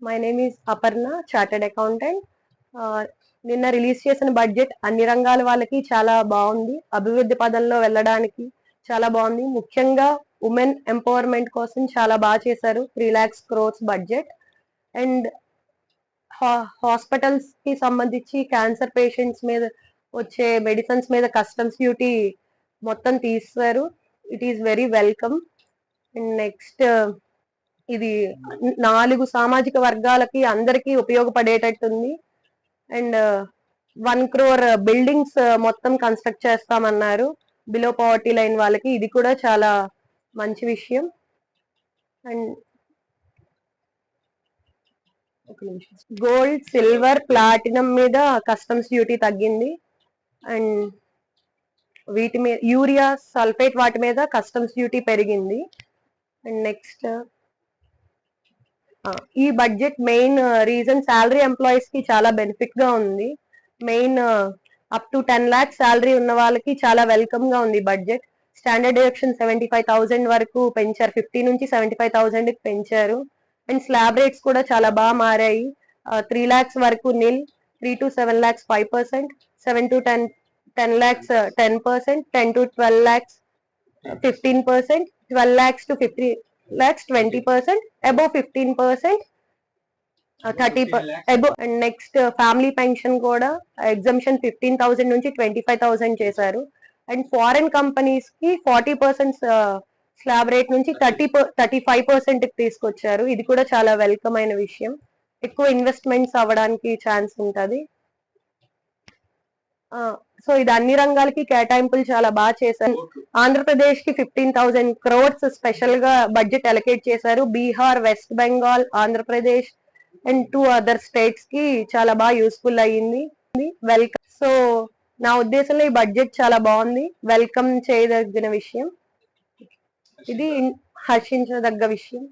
My name is Aparna, chartered accountant. నిన్న release చేసిన budget అన్ని రంగాల వాళ్ళకి చాలా బాగుంది. అభివృద్ధి పదంలో వెళ్ళడానికి చాలా బాగుంది. ముఖ్యంగా ఉమెన్ ఎంపవర్మెంట్ కోసం చాలా బాగా చేశారు. 3 lakhs crores budget. And hospitals కి సంబంధించి క్యాన్సర్ పేషెంట్స్ మీద వచ్చే మెడిసిన్స్ మీద కస్టమ్స్ డ్యూటీ మొత్తం తీస్తారు. It is very welcome. And next, ఇది 4 సామాజిక వర్గాలకి అందరికీ ఉపయోగపడేటట్టుంది. అండ్ 1 crore బిల్డింగ్స్ మొత్తం కన్స్ట్రక్ట్ చేస్తామన్నారు బిలో పవర్టీ లైన్ వాళ్ళకి. ఇది కూడా చాలా మంచి విషయం. అండ్ గోల్డ్, సిల్వర్, ప్లాటినం మీద కస్టమ్స్ డ్యూటీ తగ్గింది. అండ్ వీటి మీద యూరియా, సల్ఫేట్ వాటి మీద కస్టమ్స్ డ్యూటీ పెరిగింది. అండ్ నెక్స్ట్, ఈ budget main reason salary employees కి చాలా బెనిఫిట్ గా ఉంది. Main up to 10 lakhs salary ఉన్న వాళ్ళకి చాలా వెల్కమ్ గా ఉంది బడ్జెట్. స్టాండర్డ్ డిడక్షన్ 75,000 వరకు పెంచారు. 50 నుంచి 75,000 కి పెంచారు. అండ్ స్లాబ్ రేట్స్ కూడా చాలా బాగా మారాయి. 3 lakhs వరకు నిల్, 3 to 7 lakhs 5%, 7 to 10 lakhs 10%, 10 to 12 lakhs 15%, 12 lakhs to 50 lakhs 20%, above 15%, 30%, above. And next, family pension కూడా ఎగ్జంప్షన్ 15,000 నుంచి 25,000 చేశారు. అండ్ ఫారెన్ కంపెనీస్ కి 40% స్లాబ్ రేట్ నుంచి 35% కి తీసుకొచ్చారు. ఇది కూడా చాలా వెల్కమ్ అయిన విషయం. ఎక్కువ ఇన్వెస్ట్మెంట్స్ అవ్వడానికి ఛాన్స్ ఉంటది. సో ఇది అన్ని రంగాలకి కేటాయింపులు చాలా బాగా చేశారు. ఆంధ్రప్రదేశ్ కి 15,000 crores స్పెషల్ గా బడ్జెట్ అలొకేట్ చేశారు. Bihar, west Bengal, Andhra Pradesh and 2 other states కి చాలా బాగా యూస్ఫుల్ అయ్యింది. వెల్కమ్. సో నా ఉద్దేశంలో ఈ బడ్జెట్ చాలా బాగుంది, వెల్కమ్ చేయదగిన విషయం. ఇది హర్షించదగ్గ విషయం.